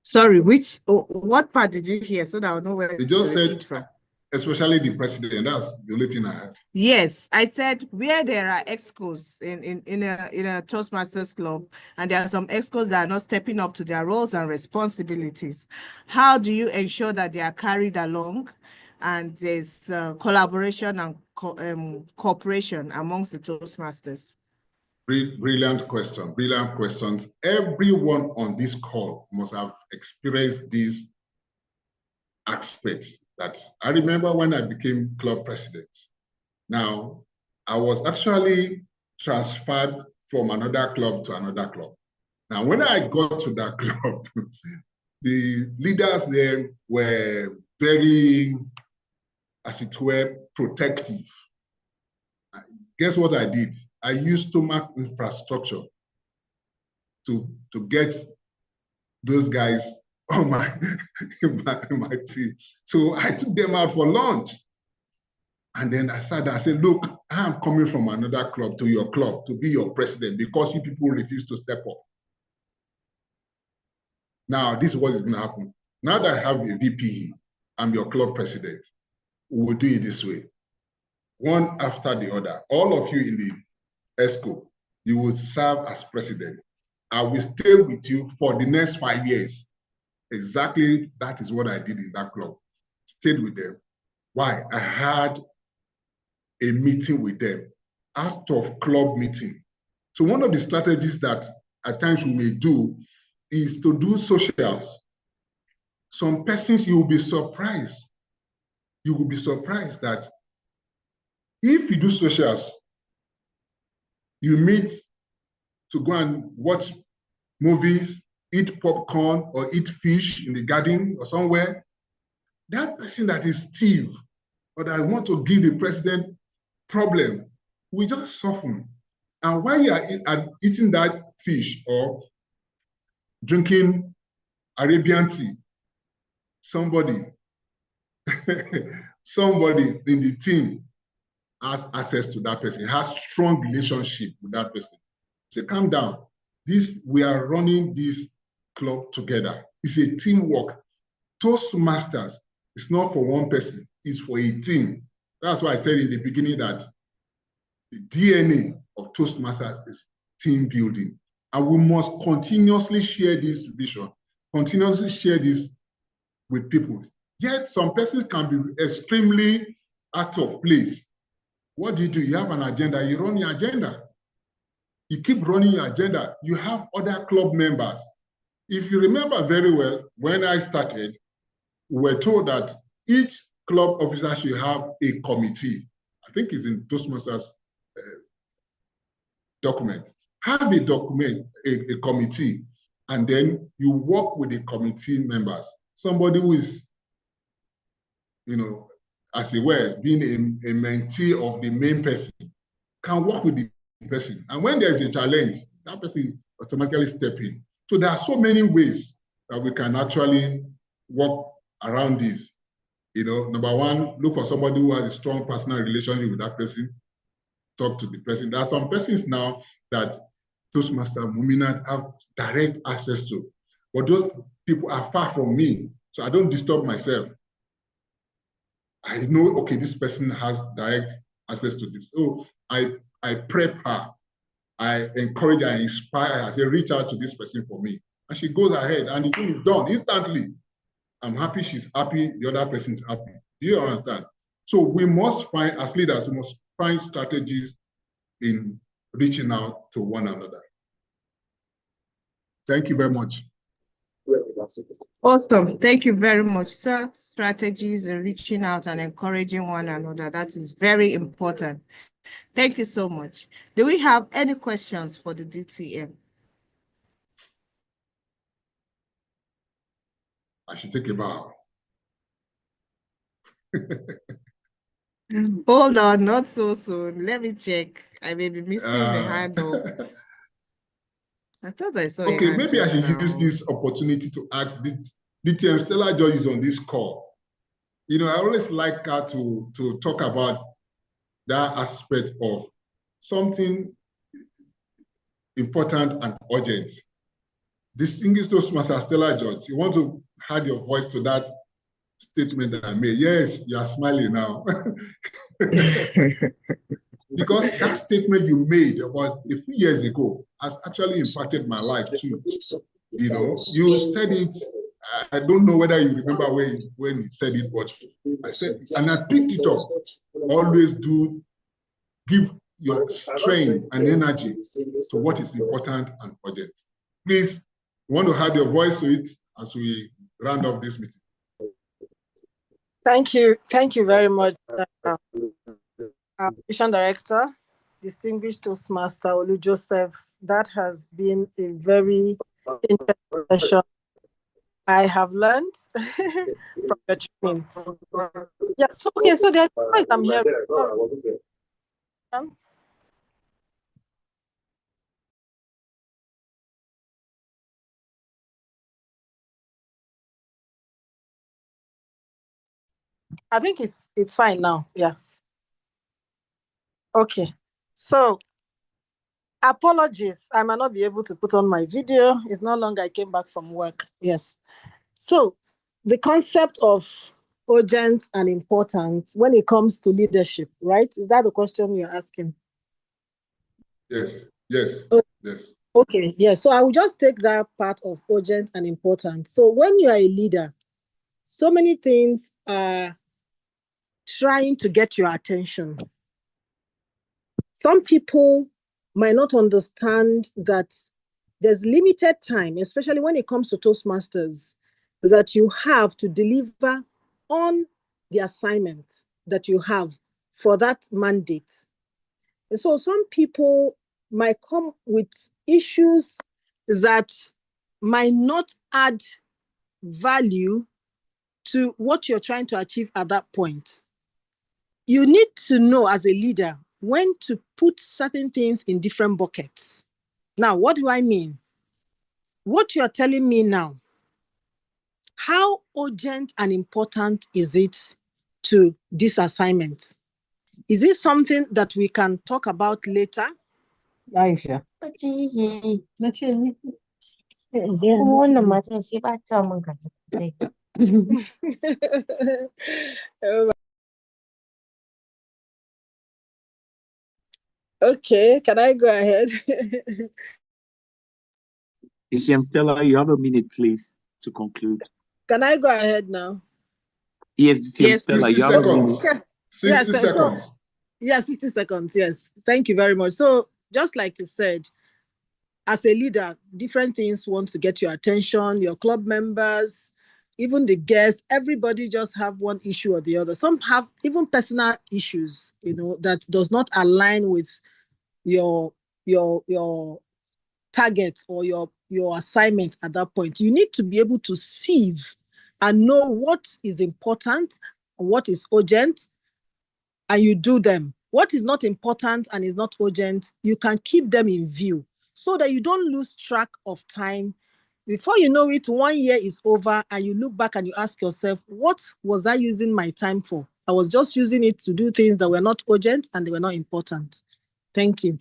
Sorry, what part did you hear so that I'll know where They just to said, repeat from? especially the president. That's the only thing I have. Yes, I said where there are excos in a Toastmasters club, and there are some excos that are not stepping up to their roles and responsibilities. How do you ensure that they are carried along, and there's collaboration and cooperation amongst the Toastmasters? Brilliant question. Brilliant questions. Everyone on this call must have experienced these aspects. That I remember when I became club president. Now, I was actually transferred from another club to another club. Now, when I got to that club, the leaders there were very, as it were, protective. Guess what I did? I used stomach infrastructure to get those guys on my team. So I took them out for lunch. And then I said, look, I'm coming from another club to your club to be your president because you people refuse to step up. Now, this is what is going to happen. Now that I have a VP, I'm your club president. We will do it this way. One after the other. All of you in the ESCO, you will serve as president. I will stay with you for the next 5 years. Exactly, that is what I did in that club. Stayed with them. Why? I had a meeting with them out of club meeting. So one of the strategies that at times we may do is to do socials. Some persons, you will be surprised. You will be surprised that if you do socials, you meet to go and watch movies, eat popcorn, or eat fish in the garden or somewhere, that person that is Steve or that want to give the president problem will just soften. And while you are eating that fish or drinking Arabian tea, somebody in the team has access to that person, has strong relationship with that person. So calm down. We are running this club together. It's a teamwork. Toastmasters is not for one person, it's for a team. That's why I said in the beginning that the DNA of Toastmasters is team building. And we must continuously share this vision, continuously share this with people. Yet some persons can be extremely out of place. What do? You have an agenda, you run your agenda. You keep running your agenda. You have other club members. If you remember very well, when I started, we were told that each club officer should have a committee. I think it's in Toastmasters document. Have a document, a committee, and then you work with the committee members. Somebody who is, as it were, being a mentee of the main person, can work with the person. And when there's a challenge, that person automatically step in. So there are so many ways that we can actually work around this. You know, number one, look for somebody who has a strong personal relationship with that person. Talk to the person. There are some persons now that Toastmaster Mumina have direct access to, but those people are far from me, so I don't disturb myself. I know, okay, this person has direct access to this. So I prep her, I encourage her, I inspire her, I say, reach out to this person for me. And she goes ahead and the thing is done instantly. I'm happy, she's happy, the other person is happy. Do you understand? So we must find, as leaders, we must find strategies in reaching out to one another. Thank you very much. Awesome. Thank you very much, sir. Strategies in reaching out and encouraging one another. That is very important. Thank you so much. Do we have any questions for the DTM? I should take a bow. Hold on, not so soon. Let me check. I may be missing the hand up. I thought I saw. Okay, maybe I should use this opportunity to ask DTM Stella George is on this call. You know, I always like her to talk about that aspect of something important and urgent. Distinguished Toastmaster Stella George, you want to add your voice to that statement that I made? Yes, you are smiling now. Because that statement you made about a few years ago has actually impacted my life too. You know, you said it, I don't know whether you remember when you said it, but I said, and I picked it up. Always give your strength and energy to what is important and urgent. Please, you want to add your voice to it as we round off this meeting. Thank you. Thank you very much, Mission Director, distinguished Toastmaster 𝐜𝐨𝐥𝐥𝐚𝐨. That has been a very interesting session. I have learned from your training. Yes, okay, so there's a noise I'm hearing. I think it's fine now. Yes. Okay. So apologies. I might not be able to put on my video. It's no longer I came back from work. Yes. So the concept of urgent and important when it comes to leadership, right? Is that the question you're asking? Yes, yes, yes. Okay, yes. So I will just take that part of urgent and important. So when you are a leader, so many things are trying to get your attention. Some people might not understand that there's limited time, especially when it comes to Toastmasters, that you have to deliver on the assignment that you have for that mandate. And so some people might come with issues that might not add value to what you're trying to achieve at that point. You need to know as a leader when to put certain things in different buckets. Now, what do I mean? What you're telling me now, how urgent and important is it to this assignment? Is it something that we can talk about later? Aisha. Okay, can I go ahead? DTM Stella, you have a minute, please, to conclude. Can I go ahead now? Yes, DTM Stella, you have a minute. 60 seconds. Yeah, 60 seconds, yes. Thank you very much. So just like you said, as a leader, different things want to get your attention, your club members, even the guests, everybody just have one issue or the other. Some have even personal issues, you know, that does not align with your target or your assignment at that point. You need to be able to sieve and know what is important what is urgent, and you do them. What is not important and is not urgent, you can keep them in view so that you don't lose track of time. Before you know it, 1 year is over and you look back and you ask yourself, what was I using my time for? I was just using it to do things that were not urgent and they were not important. Thank you.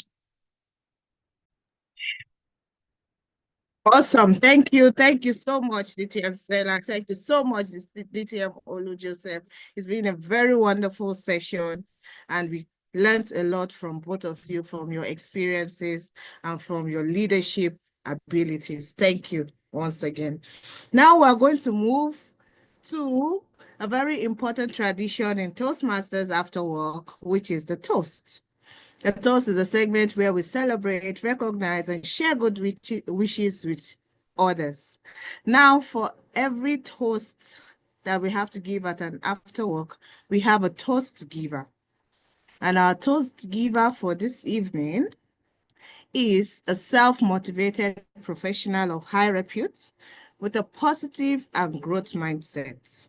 Awesome. Thank you. Thank you so much, DTM Stella. Thank you so much, DTM Olu-Joseph. It's been a very wonderful session, and we learned a lot from both of you, from your experiences and from your leadership abilities. Thank you once again. Now we're going to move to a very important tradition in Toastmasters after work, which is the toast. The toast is a segment where we celebrate, recognize, and share good wishes with others. Now, for every toast that we have to give at an after work, we have a toast giver. And our toast giver for this evening is a self-motivated professional of high repute with a positive and growth mindset.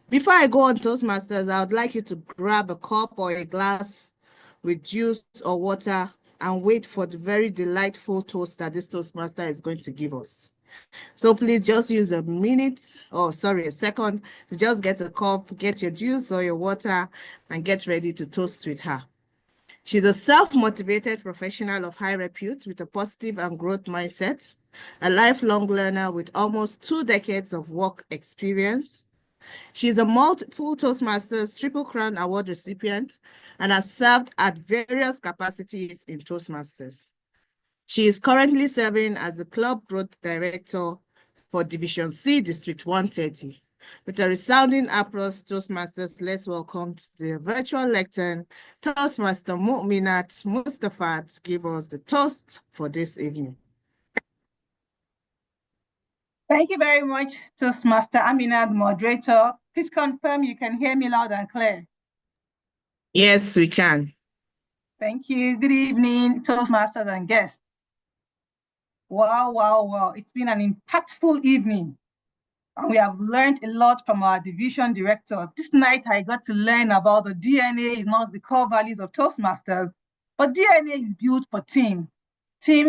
Before I go on Toastmasters, I would like you to grab a cup or a glass with juice or water and wait for the very delightful toast that this Toastmaster is going to give us. So please just use a second to just get a cup, get your juice or your water, and get ready to toast with her. She's a self-motivated professional of high repute with a positive and growth mindset, a lifelong learner with almost 2 decades of work experience. She's a multiple Toastmasters Triple Crown Award recipient and has served at various capacities in Toastmasters. She is currently serving as the Club Growth Director for Division C, District 130. With a resounding applause, Toastmasters, let's welcome to the virtual lectern, Toastmaster Mu'minat Mustafa, to give us the toast for this evening. Thank you very much, Toastmaster Amina, the moderator. Please confirm you can hear me loud and clear. Yes, we can. Thank you. Good evening, Toastmasters and guests. Wow, wow, wow. It's been an impactful evening. And we have learned a lot from our division director. This night, I got to learn about the DNA is not the core values of Toastmasters, but DNA is built for team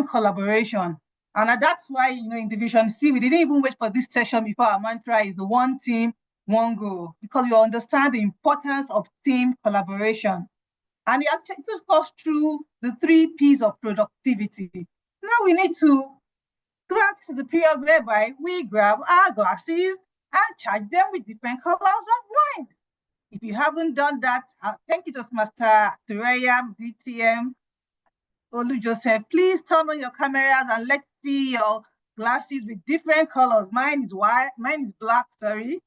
collaboration. And that's why, in Division C, we didn't even wait for this session before our mantra is the one team, one goal, because we understand the importance of team collaboration. And it actually took us through the 3 P's of productivity. Now we need to grab, this is a period whereby we grab our glasses and charge them with different colors of wine. If you haven't done that, thank you, Toastmaster Turaya, DTM, Olu-Joseph. Please turn on your cameras and let's see your glasses with different colors. Mine is white, mine is black, sorry.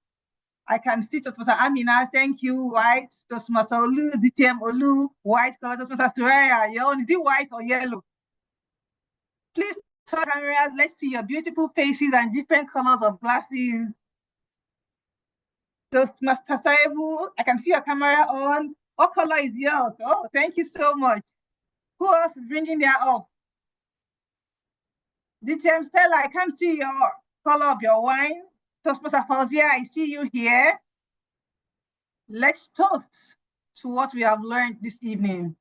I can see Toastmaster Amina, thank you, white. Toastmaster Olu, DTM Olu, white color. Toastmaster Turaya, your own, is it white or yellow? Please turn on cameras, let's see your beautiful faces and different colors of glasses. Toastmaster Saibu, I can see your camera on. What color is yours? Oh, thank you so much. Who else is bringing their up? DTM Stella, I can't see your color of your wine. Toastmaster Fauzia, I see you here. Let's toast to what we have learned this evening.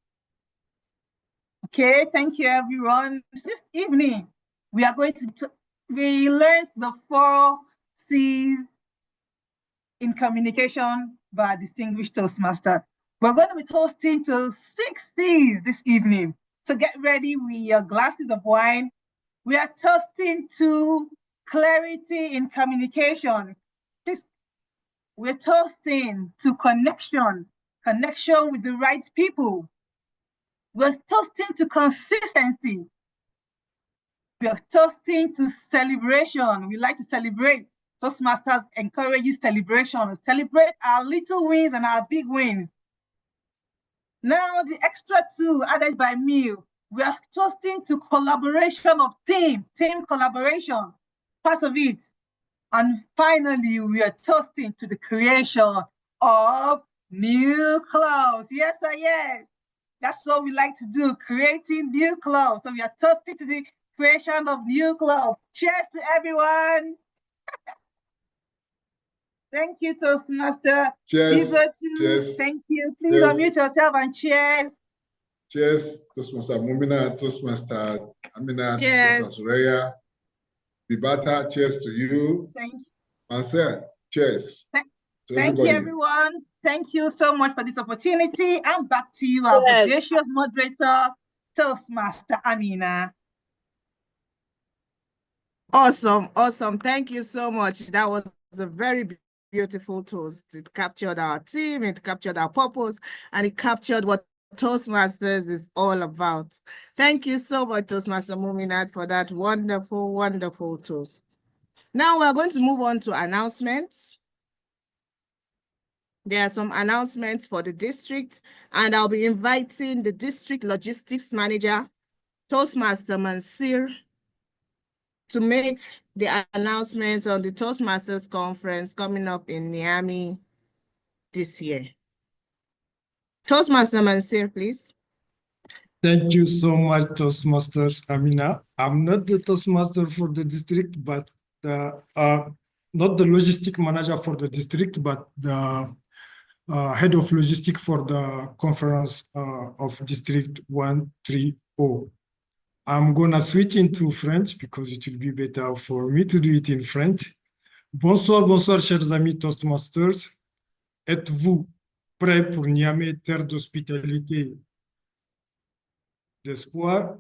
Okay, thank you everyone. This evening, we are going to, we learned the 4 C's in communication by a distinguished Toastmaster. We're going to be toasting to 6 C's this evening. So get ready with your glasses of wine. We are toasting to clarity in communication. We're toasting to connection with the right people. We're toasting to consistency. We're toasting to celebration. We like to celebrate. Toastmasters encourages celebration. Celebrate our little wins and our big wins. Now, the extra 2 added by me, we are toasting to collaboration of team collaboration, part of it. And finally, we are toasting to the creation of new clothes. Yes, yes. That's what we like to do, creating new clothes. So we are toasting to the creation of new clothes. Cheers to everyone. Thank you, Toastmaster. Cheers. Cheers. Thank you. Please Cheers. unmute yourself and cheers. Cheers, Toastmaster Mumina, Toastmaster Amina, Cheers. Toastmaster Suraya. Bibata, cheers to you. Thank you. Ansel, cheers. To Thank you, everybody. everyone. Thank you so much for this opportunity. And back to you, our gracious moderator, Toastmaster Amina. Awesome, awesome. Thank you so much. That was a very beautiful toast. It captured our team, it captured our purpose, and it captured what Toastmasters is all about. Thank you so much, Toastmaster Muminat, for that wonderful, wonderful toast. Now we're going to move on to announcements. There are some announcements for the district, and I'll be inviting the district logistics manager, Toastmaster Mansir, to make the announcements on the Toastmasters conference coming up in Miami this year. Toastmaster Mansir, please. Thank you so much, Toastmasters Amina. I'm not the Toastmaster for the district, but not the logistic manager for the district, but the head of logistics for the conference of District 130. I'm gonna switch into French because it will be better for me to do it in French. Bonsoir, bonsoir, chers amis Toastmasters. Êtes-vous prêts pour Niamey, terre d'hospitalité, d'espoir?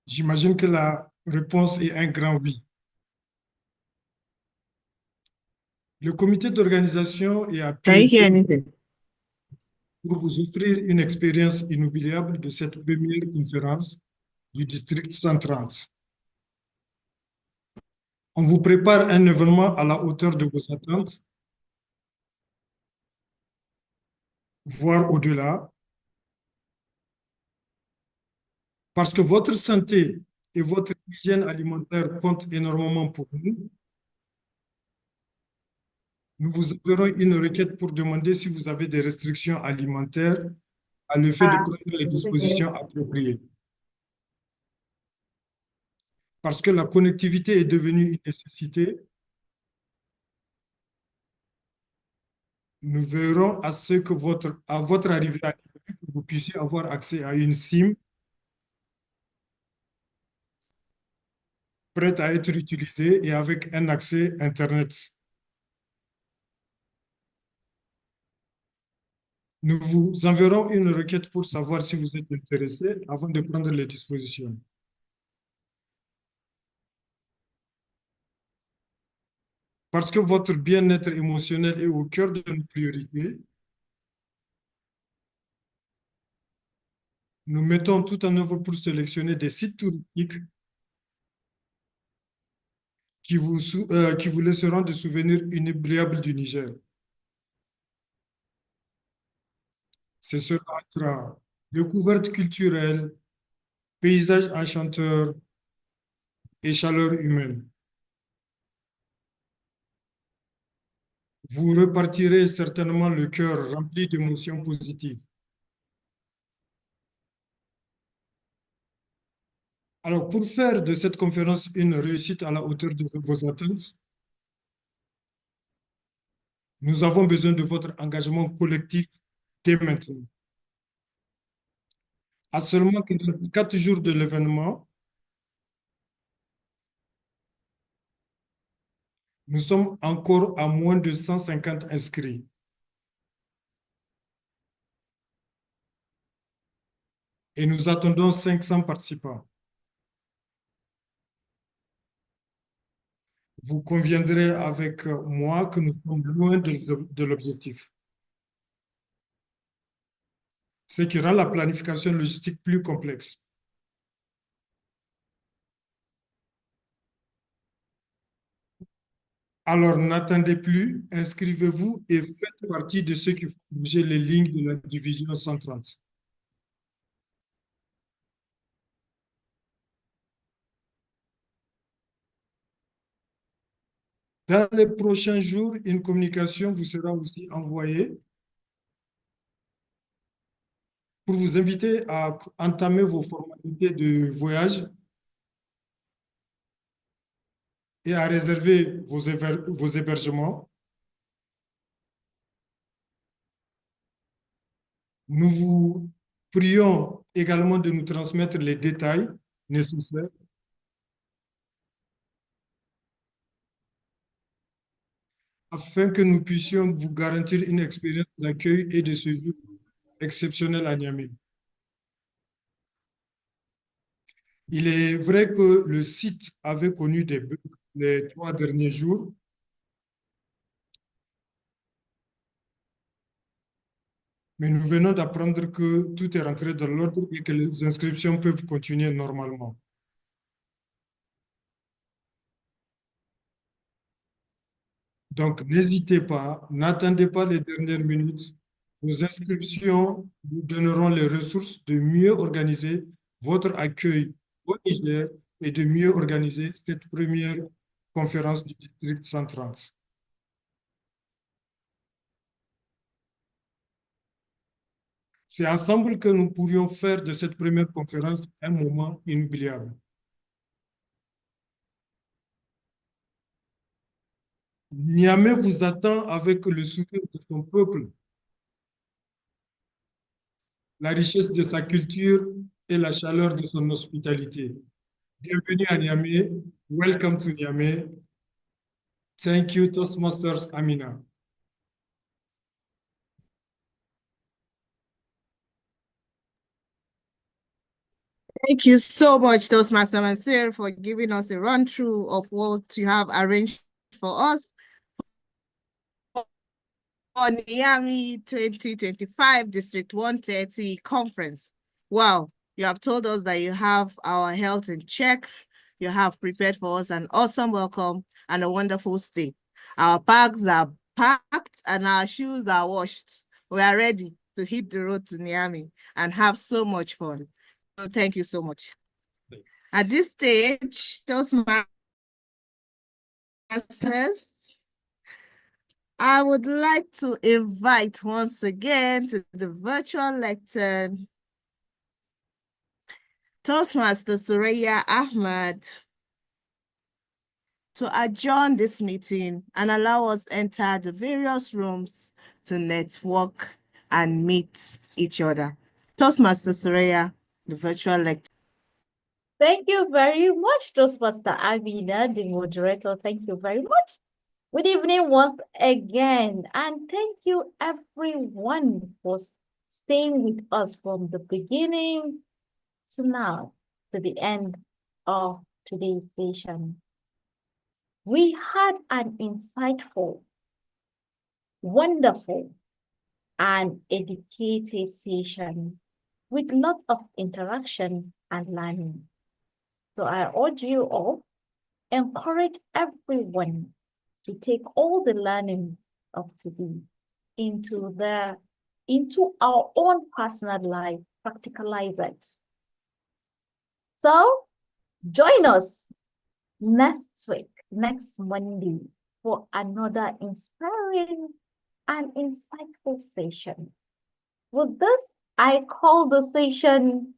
J'imagine que la réponse est un grand oui. Le comité d'organisation est appelé pour vous offrir une expérience inoubliable de cette première conférence du District 130. On vous prépare un événement à la hauteur de vos attentes, voire au-delà, parce que votre santé et votre hygiène alimentaire comptent énormément pour nous. Nous vous enverrons une requête pour demander si vous avez des restrictions alimentaires à l'effet de prendre les dispositions appropriées. Parce que la connectivité est devenue une nécessité, nous verrons à ce que à votre arrivée à Niamey, que vous puissiez avoir accès à une SIM prête à être utilisée et avec un accès Internet. Nous vous enverrons une requête pour savoir si vous êtes intéressé avant de prendre les dispositions. Parce que votre bien-être émotionnel est au cœur de nos priorités, nous mettons tout en œuvre pour sélectionner des sites touristiques qui vous laisseront des souvenirs inoubliables du Niger. C'est cela entre découverte culturelle, paysages enchanteurs et chaleur humaine. Vous repartirez certainement le cœur rempli d'émotions positives. Alors, pour faire de cette conférence une réussite à la hauteur de vos attentes, nous avons besoin de votre engagement collectif dès maintenant. À seulement 4 jours de l'événement, nous sommes encore à moins de 150 inscrits. Et nous attendons 500 participants. Vous conviendrez avec moi que nous sommes loin de l'objectif. Ce qui rend la planification logistique plus complexe. Alors, n'attendez plus, inscrivez-vous et faites partie de ceux qui font bouger les lignes de la division 130. Dans les prochains jours, une communication vous sera aussi envoyée pour vous inviter à entamer vos formalités de voyage et à réserver vos hébergements. Nous vous prions également de nous transmettre les détails nécessaires afin que nous puissions vous garantir une expérience d'accueil et de séjour exceptionnelle à Niamey. Il est vrai que le site avait connu des bugs les 3 derniers jours, mais nous venons d'apprendre que tout est rentré dans l'ordre et que les inscriptions peuvent continuer normalement. Donc, n'hésitez pas, n'attendez pas les dernières minutes. Vos inscriptions vous donneront les ressources de mieux organiser votre accueil au Niger et de mieux organiser cette première conférence du district 130. C'est ensemble que nous pourrions faire de cette première conférence un moment inoubliable. Niamey vous attend avec le sourire de son peuple, la richesse de sa culture et la chaleur de son hospitalité. Bienvenue à Niamey. Welcome to Niamey. Thank you, Toastmasters Amina. Thank you so much, Toastmaster Mansur, for giving us a run-through of what you have arranged for us on Niamey 2025 District 130 Conference. Wow, you have told us that you have our health in check. You have prepared for us an awesome welcome and a wonderful stay. Our bags are packed and our shoes are washed. We are ready to hit the road to Niamey and have so much fun. So thank you so much. At this stage, Toastmasters, I would like to invite once again to the virtual lectern Toastmaster Suraya Ahmad to adjourn this meeting and allow us enter the various rooms to network and meet each other. Toastmaster Suraya, the virtual lectern. Thank you very much, Toastmaster Amina, the moderator. Thank you very much. Good evening once again, and thank you everyone for staying with us from the beginning to now, to the end of today's session. We had an insightful, wonderful, and educative session with lots of interaction and learning. So I urge you all, encourage everyone to take all the learning of today into our own personal life, practicalize it. So join us next week, next Monday, for another inspiring and insightful session. With this, I call the session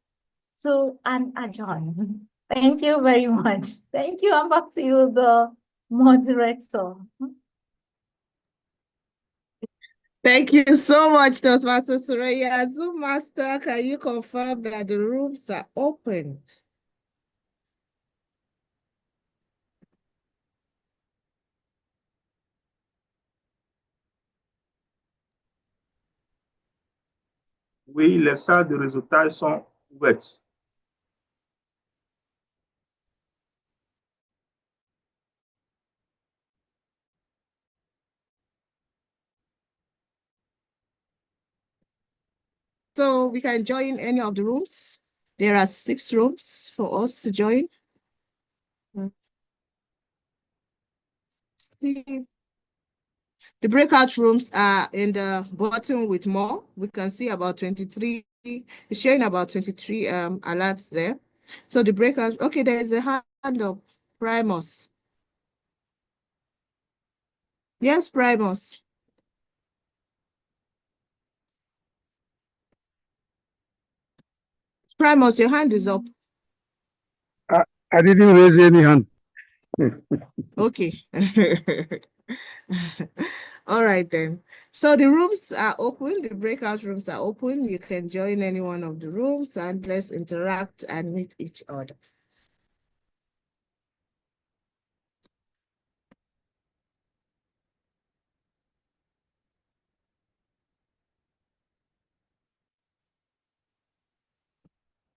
to an adjourn. Thank you very much. Thank you. I'm back to you, the moderator. Thank you so much, Toastmaster Suraya. Zoom Master, can you confirm that the rooms are open? Oui, les salles de résultats sont ouvertes. So we can join any of the rooms. There are 6 rooms for us to join. The breakout rooms are in the bottom with more. We can see about 23, it's showing about 23 alerts there. So the breakout, okay, there is a hand up, Primus. Yes, Primus. Primus, your hand is up. I didn't raise any hand. Okay. All right then. So the rooms are open, the breakout rooms are open. You can join any one of the rooms and let's interact and meet each other.